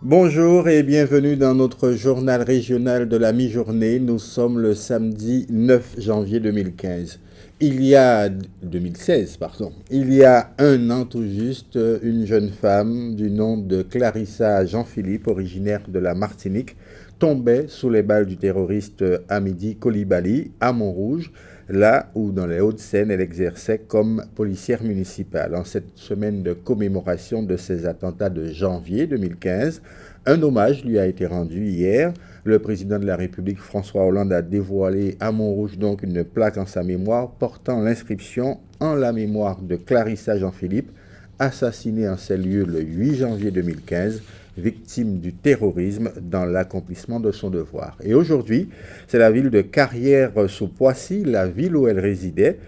Bonjour et bienvenue dans notre journal régional de la mi-journée. Nous sommes le samedi 9 janvier 2015. 2016, pardon. Il y a un an tout juste, une jeune femme du nom de Clarissa Jean-Philippe, originaire de la Martinique, tombait sous les balles du terroriste Hamidi Coulibaly à Montrouge, là où dans les Hauts-de-Seine elle exerçait comme policière municipale. En cette semaine de commémoration de ces attentats de janvier 2015, un hommage lui a été rendu hier. Le président de la République, François Hollande, a dévoilé à Montrouge donc une plaque en sa mémoire portant l'inscription en la mémoire de Clarissa Jean-Philippe, assassinée en ces lieux le 8 janvier 2015, victime du terrorisme dans l'accomplissement de son devoir. Et aujourd'hui, c'est la ville de Carrières-sous-Poissy, la ville où résidait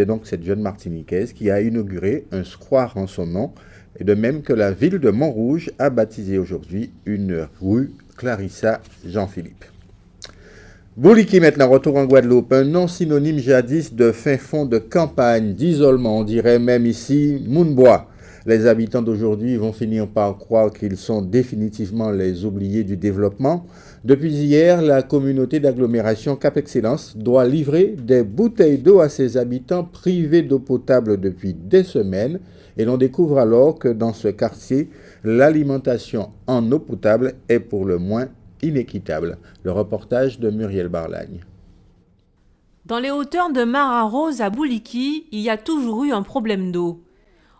donc cette jeune Martiniquaise, qui a inauguré un square en son nom, et de même que la ville de Montrouge a baptisé aujourd'hui une rue Clarissa Jean-Philippe. Bouliki maintenant, retour en Guadeloupe, un nom synonyme jadis de fin fond de campagne, d'isolement, on dirait même ici Mounbois. Les habitants d'aujourd'hui vont finir par croire qu'ils sont définitivement les oubliés du développement. Depuis hier, la communauté d'agglomération Cap Excellence doit livrer des bouteilles d'eau à ses habitants privés d'eau potable depuis des semaines. Et l'on découvre alors que dans ce quartier, l'alimentation en eau potable est pour le moins inéquitable. Le reportage de Muriel Barlagne. Dans les hauteurs de Mara-Rose à Bouliki, il y a toujours eu un problème d'eau.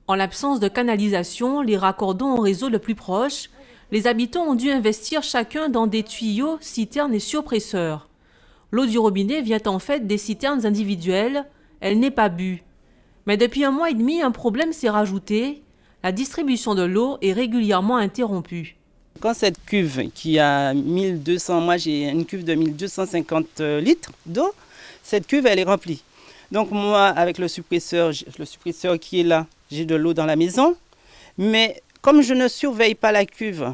En l'absence de canalisation, les raccordons au réseau le plus proche, les habitants ont dû investir chacun dans des tuyaux, citernes et surpresseurs. L'eau du robinet vient en fait des citernes individuelles, elle n'est pas bue. Mais depuis 1 mois et demi, un problème s'est rajouté, la distribution de l'eau est régulièrement interrompue. Quand cette cuve qui a 1200, moi j'ai une cuve de 1250 litres d'eau, cette cuve elle est remplie. Donc moi avec le suppresseur qui est là, j'ai de l'eau dans la maison, mais comme je ne surveille pas la cuve,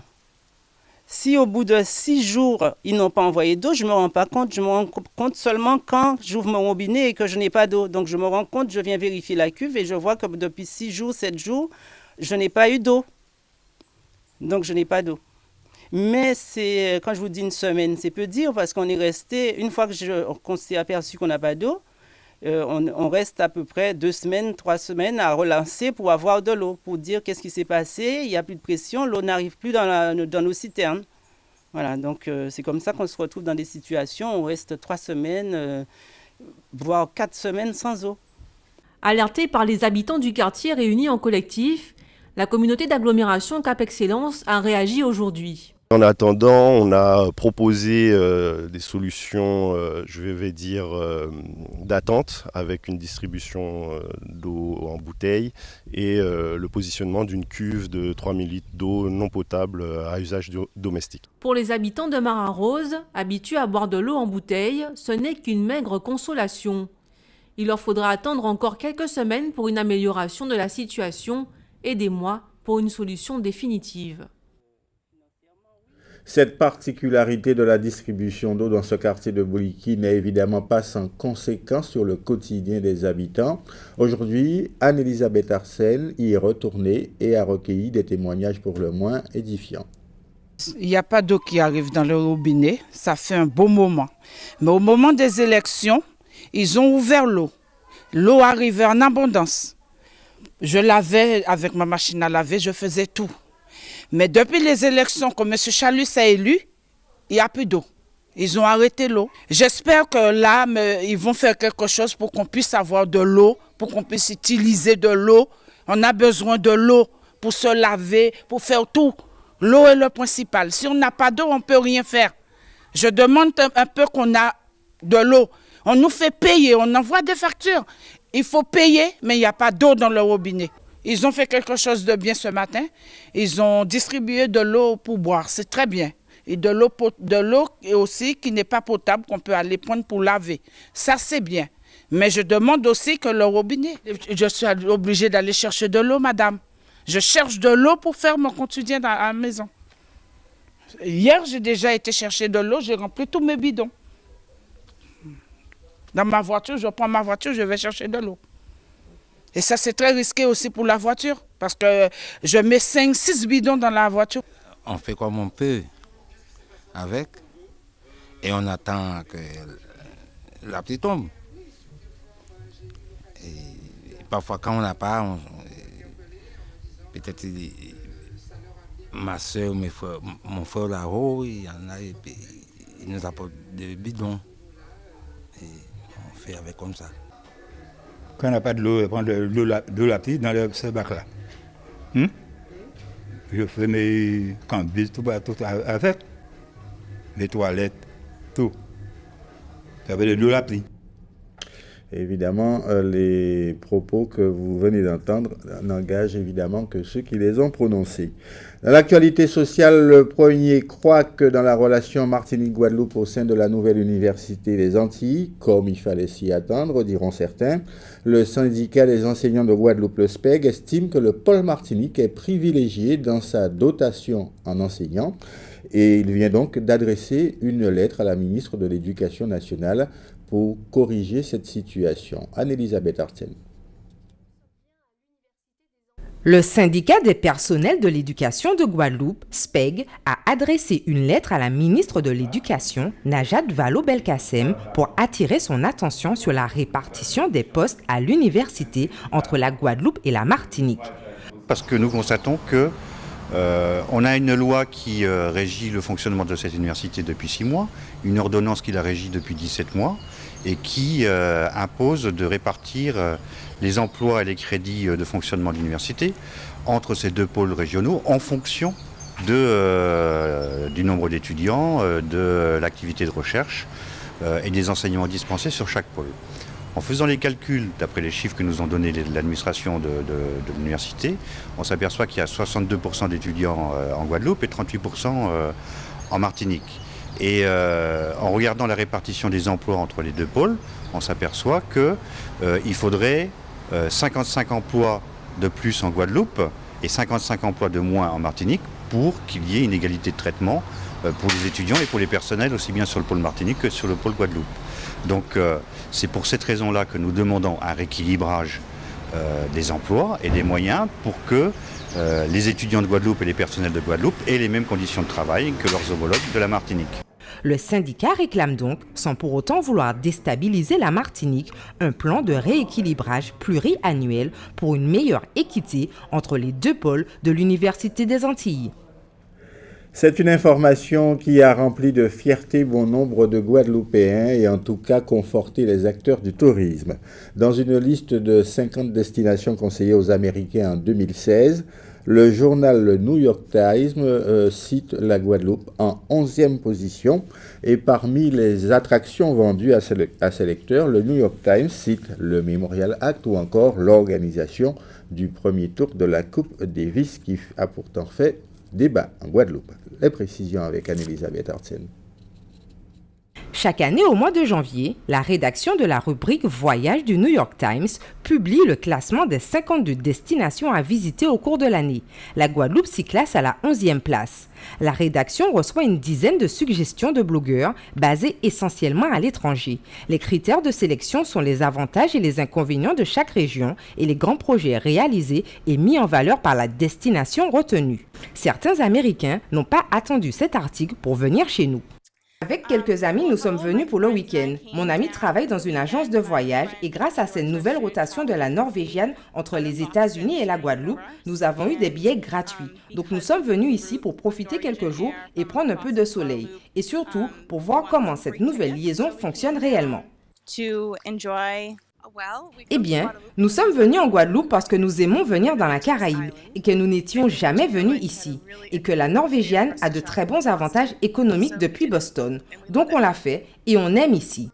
si au bout de 6 jours ils n'ont pas envoyé d'eau, je ne me rends pas compte, je me rends compte seulement quand j'ouvre mon robinet et que je n'ai pas d'eau. Donc je me rends compte, je viens vérifier la cuve et je vois que depuis 6 jours, 7 jours, je n'ai pas eu d'eau. Donc je n'ai pas d'eau. Mais c'est, quand je vous dis une semaine, c'est peu dire parce qu'on est resté, une fois qu'on s'est aperçu qu'on n'a pas d'eau, on reste à peu près 2 semaines, 3 semaines à relancer pour avoir de l'eau, pour dire qu'est-ce qui s'est passé, il n'y a plus de pression, l'eau n'arrive plus dans nos citernes. Voilà, donc c'est comme ça qu'on se retrouve dans des situations où on reste 3 semaines, voire 4 semaines sans eau. Alertée par les habitants du quartier réunis en collectif, la communauté d'agglomération Cap Excellence a réagi aujourd'hui. En attendant, on a proposé des solutions, je vais dire, d'attente avec une distribution d'eau en bouteille et le positionnement d'une cuve de 3000 litres d'eau non potable à usage domestique. Pour les habitants de Mara-Rose, habitués à boire de l'eau en bouteille, ce n'est qu'une maigre consolation. Il leur faudra attendre encore quelques semaines pour une amélioration de la situation et des mois pour une solution définitive. Cette particularité de la distribution d'eau dans ce quartier de Bouliki n'est évidemment pas sans conséquence sur le quotidien des habitants. Aujourd'hui, Anne-Elisabeth Arsène y est retournée et a recueilli des témoignages pour le moins édifiants. Il n'y a pas d'eau qui arrive dans le robinet, ça fait un beau moment. Mais au moment des élections, ils ont ouvert l'eau. L'eau arrivait en abondance. Je lavais avec ma machine à laver, je faisais tout. Mais depuis les élections que M. Chalus a élu, il n'y a plus d'eau. Ils ont arrêté l'eau. J'espère que là, ils vont faire quelque chose pour qu'on puisse avoir de l'eau, pour qu'on puisse utiliser de l'eau. On a besoin de l'eau pour se laver, pour faire tout. L'eau est le principal. Si on n'a pas d'eau, on ne peut rien faire. Je demande un peu qu'on a de l'eau. On nous fait payer, on envoie des factures. Il faut payer, mais il n'y a pas d'eau dans le robinet. Ils ont fait quelque chose de bien ce matin. Ils ont distribué de l'eau pour boire. C'est très bien. Et de l'eau aussi qui n'est pas potable, qu'on peut aller prendre pour laver. Ça, c'est bien. Mais je demande aussi que le robinet... Je suis obligée d'aller chercher de l'eau, madame. Je cherche de l'eau pour faire mon quotidien à la maison. Hier, j'ai déjà été chercher de l'eau. J'ai rempli tous mes bidons. Dans ma voiture, je prends ma voiture, je vais chercher de l'eau. Et ça, c'est très risqué aussi pour la voiture, parce que je mets 5-6 bidons dans la voiture. on fait comme on peut avec et on attend que la pluie tombe. Et parfois quand on n'a pas, peut-être ma soeur, mon frère là-haut, il y en a, et puis, il nous apporte des bidons. Et on fait avec comme ça. Quand on n'a pas de l'eau, on prend de la pluie dans ce bac-là. Je fais mes cambis, tout avec. Les toilettes, tout. Ça veut de l'eau la pluie. Évidemment, les propos que vous venez d'entendre n'engagent évidemment que ceux qui les ont prononcés. Dans l'actualité sociale, le premier couac dans la relation Martinique-Guadeloupe au sein de la nouvelle université des Antilles, comme il fallait s'y attendre, diront certains. Le syndicat des enseignants de Guadeloupe, le SPEG, estime que le pôle Martinique est privilégié dans sa dotation en enseignants et il vient donc d'adresser une lettre à la ministre de l'Éducation nationale pour corriger cette situation. Anne-Elisabeth Artsen. Le syndicat des personnels de l'éducation de Guadeloupe, SPEG, a adressé une lettre à la ministre de l'Éducation, Najat Vallaud-Belkacem, pour attirer son attention sur la répartition des postes à l'université entre la Guadeloupe et la Martinique. Parce que nous constatons que on a une loi qui régit le fonctionnement de cette université depuis 6 mois, une ordonnance qui la régit depuis 17 mois et qui impose de répartir les emplois et les crédits de fonctionnement de l'université entre ces 2 pôles régionaux en fonction du nombre d'étudiants, de l'activité de recherche et des enseignements dispensés sur chaque pôle. En faisant les calculs, d'après les chiffres que nous ont donnés l'administration de l'université, on s'aperçoit qu'il y a 62% d'étudiants en Guadeloupe et 38% en Martinique. Et en regardant la répartition des emplois entre les 2 pôles, on s'aperçoit qu'il faudrait 55 emplois de plus en Guadeloupe et 55 emplois de moins en Martinique pour qu'il y ait une égalité de traitement pour les étudiants et pour les personnels, aussi bien sur le pôle Martinique que sur le pôle Guadeloupe. Donc c'est pour cette raison-là que nous demandons un rééquilibrage des emplois et des moyens pour que les étudiants de Guadeloupe et les personnels de Guadeloupe aient les mêmes conditions de travail que leurs homologues de la Martinique. Le syndicat réclame donc, sans pour autant vouloir déstabiliser la Martinique, un plan de rééquilibrage pluriannuel pour une meilleure équité entre les 2 pôles de l'Université des Antilles. C'est une information qui a rempli de fierté bon nombre de Guadeloupéens et en tout cas conforté les acteurs du tourisme. Dans une liste de 50 destinations conseillées aux Américains en 2016, le journal New York Times cite la Guadeloupe en 11e position et parmi les attractions vendues à ses lecteurs, le New York Times cite le Memorial Act ou encore l'organisation du premier tour de la Coupe Davis qui a pourtant fait débat en Guadeloupe. Les précisions avec Anne-Elisabeth Artsen. Chaque année, au mois de janvier, la rédaction de la rubrique Voyage du New York Times publie le classement des 52 destinations à visiter au cours de l'année. La Guadeloupe s'y classe à la 11e place. La rédaction reçoit une dizaine de suggestions de blogueurs basés essentiellement à l'étranger. Les critères de sélection sont les avantages et les inconvénients de chaque région et les grands projets réalisés et mis en valeur par la destination retenue. Certains Américains n'ont pas attendu cet article pour venir chez nous. Avec quelques amis, nous sommes venus pour le week-end. Mon ami travaille dans une agence de voyage et grâce à cette nouvelle rotation de la Norvégienne entre les États-Unis et la Guadeloupe, nous avons eu des billets gratuits. Donc nous sommes venus ici pour profiter quelques jours et prendre un peu de soleil. Et surtout, pour voir comment cette nouvelle liaison fonctionne réellement. Eh bien, nous sommes venus en Guadeloupe parce que nous aimons venir dans la Caraïbe et que nous n'étions jamais venus ici et que la Norvégienne a de très bons avantages économiques depuis Boston. Donc on l'a fait et on aime ici.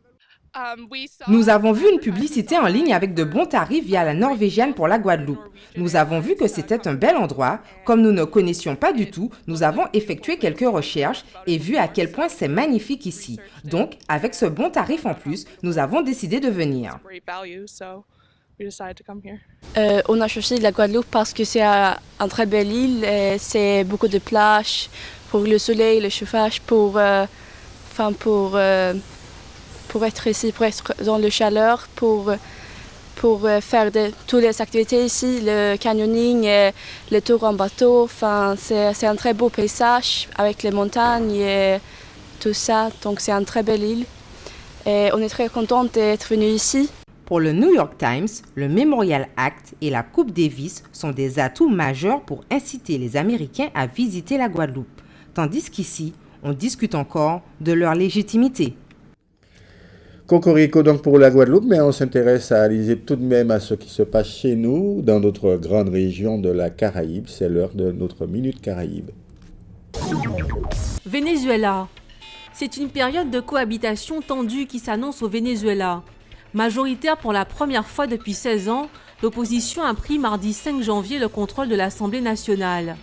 Nous avons vu une publicité en ligne avec de bons tarifs via la Norvégienne pour la Guadeloupe. Nous avons vu que c'était un bel endroit. Comme nous ne connaissions pas du tout, nous avons effectué quelques recherches et vu à quel point c'est magnifique ici. Donc, avec ce bon tarif en plus, nous avons décidé de venir. On a choisi la Guadeloupe parce que c'est une très belle île, c'est beaucoup de plages pour le soleil, le chauffage, pour être ici, pour être dans la chaleur, pour pour faire toutes les activités ici, le canyoning, le tour en bateau. Enfin, c'est un très beau paysage avec les montagnes et tout ça. Donc c'est une très belle île. Et on est très content d'être venu ici. Pour le New York Times, le Memorial Act et la Coupe Davis sont des atouts majeurs pour inciter les Américains à visiter la Guadeloupe, tandis qu'ici, on discute encore de leur légitimité. Cocorico donc pour la Guadeloupe, mais on s'intéresse à analyser tout de même à ce qui se passe chez nous, dans notre grande région de la Caraïbe. C'est l'heure de notre Minute Caraïbe. Venezuela. C'est une période de cohabitation tendue qui s'annonce au Venezuela. Majoritaire pour la première fois depuis 16 ans, l'opposition a pris mardi 5 janvier le contrôle de l'Assemblée nationale.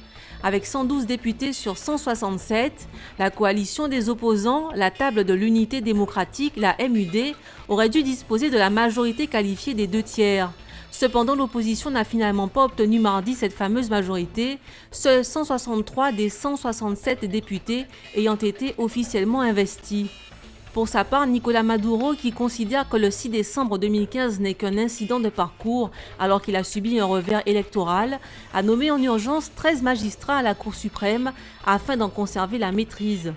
Avec 112 députés sur 167, la coalition des opposants, la Table de l'Unité démocratique, la MUD, aurait dû disposer de la majorité qualifiée des 2/3. Cependant, l'opposition n'a finalement pas obtenu mardi cette fameuse majorité, seuls 163 des 167 députés ayant été officiellement investis. Pour sa part, Nicolás Maduro, qui considère que le 6 décembre 2015 n'est qu'un incident de parcours alors qu'il a subi un revers électoral, a nommé en urgence 13 magistrats à la Cour suprême afin d'en conserver la maîtrise.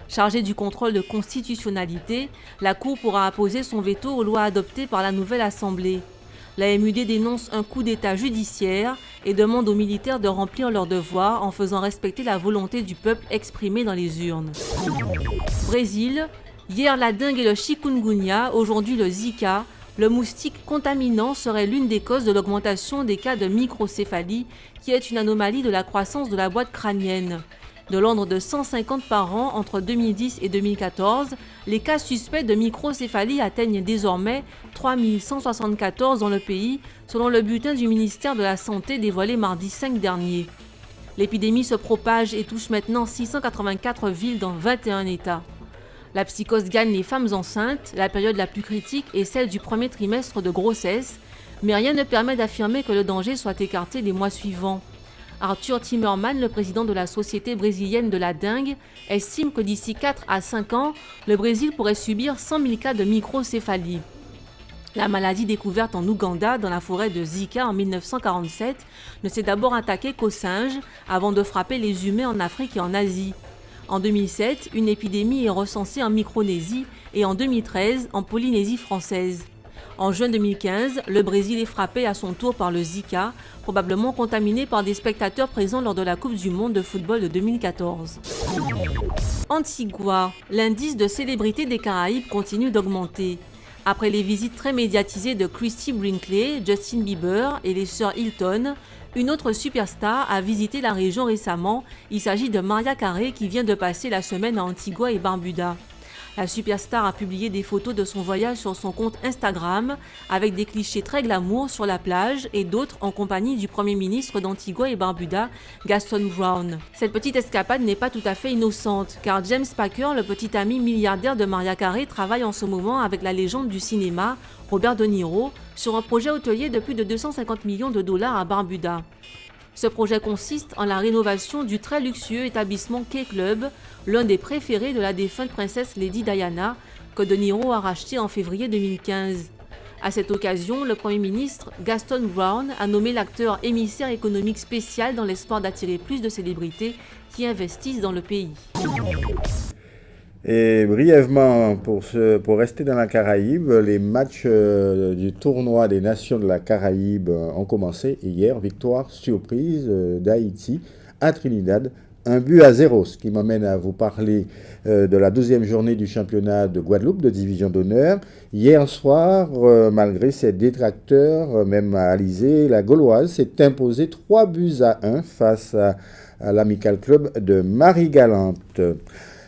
Chargée du contrôle de constitutionnalité, la Cour pourra apposer son veto aux lois adoptées par la nouvelle Assemblée. La MUD dénonce un coup d'État judiciaire et demande aux militaires de remplir leurs devoirs en faisant respecter la volonté du peuple exprimée dans les urnes. Brésil. Hier, la dengue et le chikungunya, aujourd'hui le Zika, le moustique contaminant serait l'une des causes de l'augmentation des cas de microcéphalie, qui est une anomalie de la croissance de la boîte crânienne. De l'ordre de 150 par an entre 2010 et 2014, les cas suspects de microcéphalie atteignent désormais 3174 dans le pays, selon le bulletin du ministère de la Santé dévoilé mardi 5 dernier. L'épidémie se propage et touche maintenant 684 villes dans 21 États. La psychose gagne les femmes enceintes, la période la plus critique est celle du premier trimestre de grossesse, mais rien ne permet d'affirmer que le danger soit écarté les mois suivants. Arthur Timmerman, le président de la Société brésilienne de la dengue, estime que d'ici 4 à 5 ans, le Brésil pourrait subir 100 000 cas de microcéphalie. La maladie découverte en Ouganda, dans la forêt de Zika en 1947, ne s'est d'abord attaquée qu'aux singes, avant de frapper les humains en Afrique et en Asie. En 2007, une épidémie est recensée en Micronésie et en 2013 en Polynésie française. En juin 2015, le Brésil est frappé à son tour par le Zika, probablement contaminé par des spectateurs présents lors de la Coupe du Monde de football de 2014. Antigua, l'indice de célébrité des Caraïbes continue d'augmenter. Après les visites très médiatisées de Christy Brinkley, Justin Bieber et les sœurs Hilton, une autre superstar a visité la région récemment. Il s'agit de Mariah Carey qui vient de passer la semaine à Antigua et Barbuda. La superstar a publié des photos de son voyage sur son compte Instagram avec des clichés très glamour sur la plage et d'autres en compagnie du Premier ministre d'Antigua et Barbuda, Gaston Brown. Cette petite escapade n'est pas tout à fait innocente car James Packer, le petit ami milliardaire de Mariah Carey, travaille en ce moment avec la légende du cinéma, Robert De Niro, sur un projet hôtelier de plus de 250 millions de dollars à Barbuda. Ce projet consiste en la rénovation du très luxueux établissement K-Club, l'un des préférés de la défunte princesse Lady Diana, que De Niro a racheté en février 2015. À cette occasion, le Premier ministre Gaston Brown a nommé l'acteur émissaire économique spécial dans l'espoir d'attirer plus de célébrités qui investissent dans le pays. Et brièvement, pour rester dans la Caraïbe, les matchs du tournoi des nations de la Caraïbe ont commencé hier. Victoire surprise d'Haïti à Trinidad, 1-0, ce qui m'amène à vous parler de la 12e journée du championnat de Guadeloupe de division d'honneur. Hier soir, malgré ses détracteurs, même à Alizé, la Gauloise s'est imposée 3-1 face à l'Amical Club de Marie-Galante.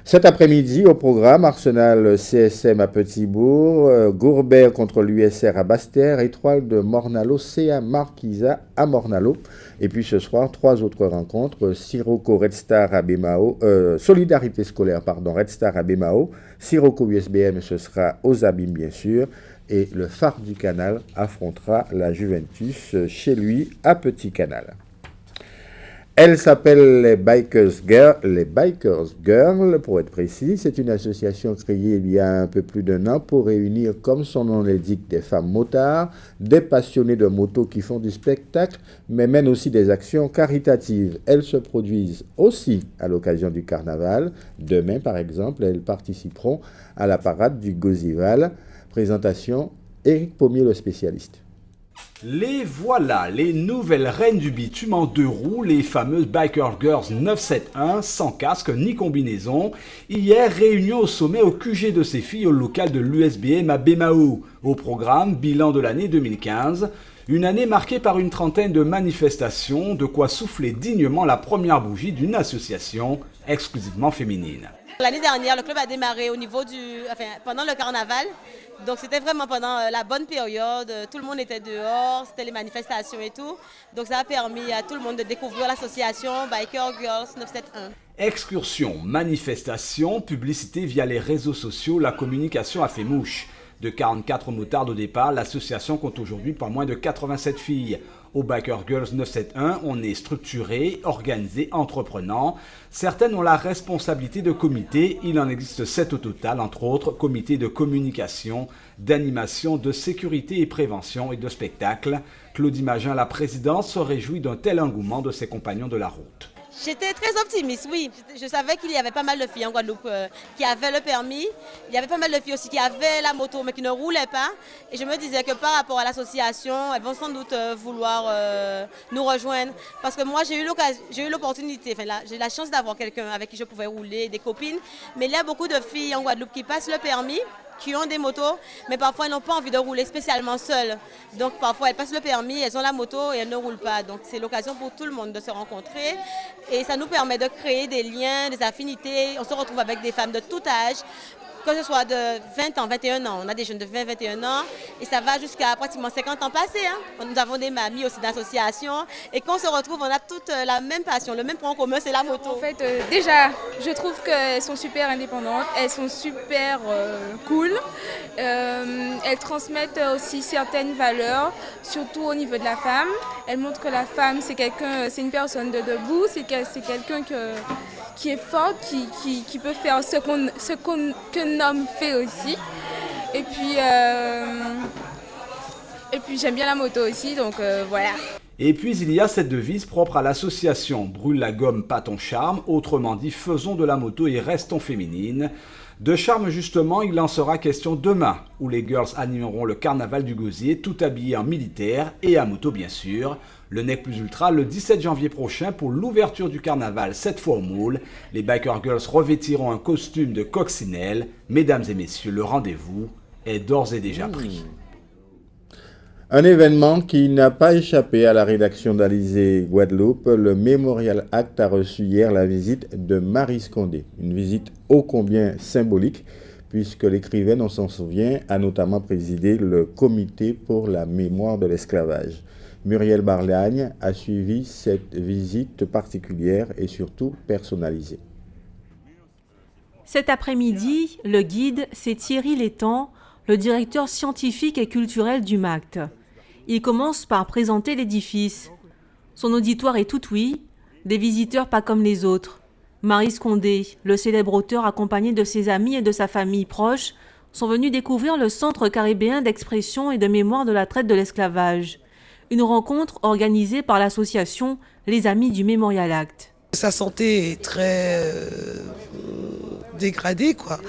Cet après-midi, au programme, Arsenal CSM à Petit-Bourg, Gourbert contre l'USR à Basse-Terre, Étoile de Mornalo CA Marquisa à Mornalo. Et puis ce soir, 3 autres rencontres, Sirocco Red Star à Bémao, Solidarité scolaire, Red Star à Bémao, Sirocco USBM, ce sera aux Abîmes bien sûr, et le Phare du Canal affrontera la Juventus chez lui à Petit Canal. Elle s'appelle les Bikers Girls, pour être précis. C'est une association créée il y a un peu plus d'1 an pour réunir, comme son nom l'indique, des femmes motards, des passionnés de moto qui font du spectacle, mais mènent aussi des actions caritatives. Elles se produisent aussi à l'occasion du carnaval. Demain, par exemple, elles participeront à la parade du Gosival. Présentation, Éric Pommier, le spécialiste. Les voilà, les nouvelles reines du bitume en 2 roues, les fameuses Biker Girls 971, sans casque ni combinaison. Hier, réunion au sommet au QG de ces filles au local de l'USBM à Bémao. Au programme, bilan de l'année 2015. Une année marquée par une trentaine de manifestations, de quoi souffler dignement la première bougie d'une association exclusivement féminine. L'année dernière, le club a démarré pendant le carnaval. Donc c'était vraiment pendant la bonne période, tout le monde était dehors, c'était les manifestations et tout. Donc ça a permis à tout le monde de découvrir l'association Biker Girls 971. Excursion, manifestation, publicité via les réseaux sociaux, la communication a fait mouche. De 44 motards au départ, l'association compte aujourd'hui pas moins de 87 filles. Au Biker Girls 971, on est structuré, organisé, entreprenant. Certaines ont la responsabilité de comités. Il en existe 7 au total, entre autres comités de communication, d'animation, de sécurité et prévention et de spectacle. Claudie Magin, la présidente, se réjouit d'un tel engouement de ses compagnons de la route. J'étais très optimiste, oui. Je savais qu'il y avait pas mal de filles en Guadeloupe qui avaient le permis. Il y avait pas mal de filles aussi qui avaient la moto mais qui ne roulaient pas. Et je me disais que par rapport à l'association, elles vont sans doute vouloir nous rejoindre. Parce que moi, j'ai eu l'opportunité, j'ai la chance d'avoir quelqu'un avec qui je pouvais rouler, des copines. Mais il y a beaucoup de filles en Guadeloupe qui passent le permis, qui ont des motos, mais parfois elles n'ont pas envie de rouler spécialement seules. Donc parfois elles passent le permis, elles ont la moto et elles ne roulent pas. Donc c'est l'occasion pour tout le monde de se rencontrer et ça nous permet de créer des liens, des affinités. On se retrouve avec des femmes de tout âge, que ce soit de 20 ans, 21 ans. On a des jeunes de 20, 21 ans et ça va jusqu'à pratiquement 50 ans passés. Nous avons des mamies aussi d'associations et quand on se retrouve, on a toutes la même passion, le même point commun, c'est la moto. En fait, déjà, je trouve qu'elles sont super indépendantes, elles sont super cool. Elles transmettent aussi certaines valeurs, surtout au niveau de la femme. Elles montrent que la femme, c'est une personne de debout, c'est quelqu'un qui est fort, qui peut faire ce qu'un homme fait aussi. Et puis j'aime bien la moto aussi, donc voilà. Et puis il y a cette devise propre à l'association « Brûle la gomme, pas ton charme », autrement dit « Faisons de la moto et restons féminines ». De charme justement, il en sera question demain, où les girls animeront le carnaval du Gosier, tout habillées en militaire et à moto bien sûr. Le Nec Plus Ultra le 17 janvier prochain pour l'ouverture du carnaval, cette fois au moule. Les Biker Girls revêtiront un costume de coccinelle. Mesdames et messieurs, le rendez-vous est d'ores et déjà pris. Un événement qui n'a pas échappé à la rédaction d'Alizé Guadeloupe, le Memorial Act a reçu hier la visite de Marie Scondé. Une visite ô combien symbolique, puisque l'écrivaine, on s'en souvient, a notamment présidé le comité pour la mémoire de l'esclavage. Muriel Barlagne a suivi cette visite particulière et surtout personnalisée. Cet après-midi, le guide, c'est Thierry Létang, le directeur scientifique et culturel du MACT. Il commence par présenter l'édifice. Son auditoire est tout oui, des visiteurs pas comme les autres. Marie Scondé, le célèbre auteur accompagné de ses amis et de sa famille proche, sont venus découvrir le Centre caribéen d'expression et de mémoire de la traite de l'esclavage. Une rencontre organisée par l'association Les Amis du Memorial Act. Sa santé est très dégradée, quoi.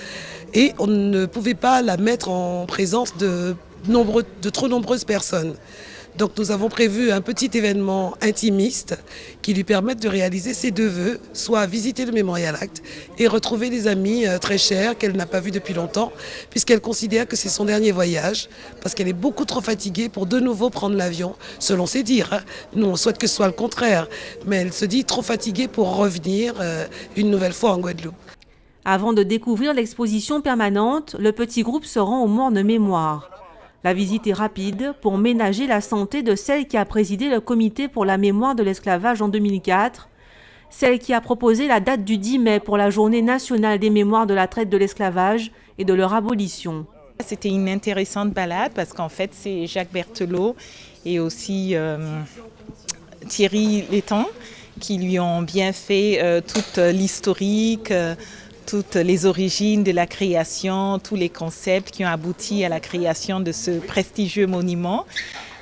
Et on ne pouvait pas la mettre en présence de trop nombreuses personnes. Donc nous avons prévu un petit événement intimiste qui lui permette de réaliser ses 2 vœux, soit visiter le Memorial Act et retrouver des amis très chers qu'elle n'a pas vus depuis longtemps, puisqu'elle considère que c'est son dernier voyage, parce qu'elle est beaucoup trop fatiguée pour de nouveau prendre l'avion, selon ses dires. Nous, on souhaite que ce soit le contraire, mais elle se dit trop fatiguée pour revenir une nouvelle fois en Guadeloupe. Avant de découvrir l'exposition permanente, le petit groupe se rend au morne mémoire. La visite est rapide pour ménager la santé de celle qui a présidé le comité pour la mémoire de l'esclavage en 2004, celle qui a proposé la date du 10 mai pour la journée nationale des mémoires de la traite de l'esclavage et de leur abolition. C'était une intéressante balade parce qu'en fait c'est Jacques Berthelot et aussi Thierry Létang qui lui ont bien fait toute l'historique, toutes les origines de la création, tous les concepts qui ont abouti à la création de ce prestigieux monument.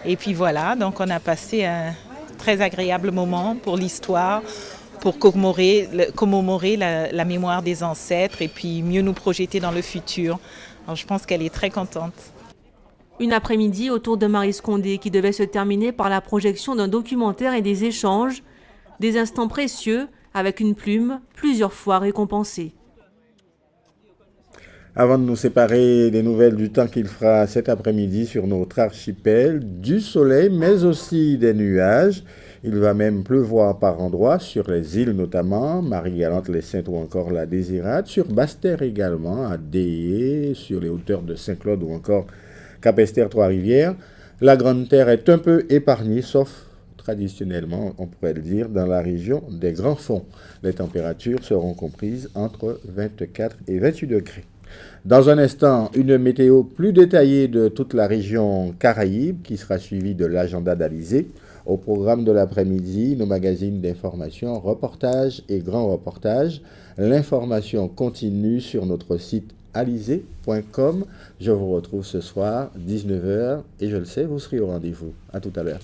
Et puis voilà, donc on a passé un très agréable moment pour l'histoire, pour commémorer la mémoire des ancêtres et puis mieux nous projeter dans le futur. Alors je pense qu'elle est très contente. Une après-midi autour de Maryse Condé qui devait se terminer par la projection d'un documentaire et des échanges, des instants précieux avec une plume plusieurs fois récompensée. Avant de nous séparer, des nouvelles du temps qu'il fera cet après-midi sur notre archipel, du soleil mais aussi des nuages. Il va même pleuvoir par endroits sur les îles notamment, Marie-Galante, les Saintes ou encore la Désirade, sur Basse-Terre également, à Déé, sur les hauteurs de Saint-Claude ou encore Cap-Esther, Trois-Rivières. La Grande Terre est un peu épargnée, sauf traditionnellement, on pourrait le dire, dans la région des Grands Fonds. Les températures seront comprises entre 24 et 28 degrés. Dans un instant, une météo plus détaillée de toute la région Caraïbe qui sera suivie de l'agenda d'Alizé. Au programme de l'après-midi, nos magazines d'information, reportages et grands reportages. L'information continue sur notre site alizé.com. Je vous retrouve ce soir, 19h, et je le sais, vous serez au rendez-vous. À tout à l'heure.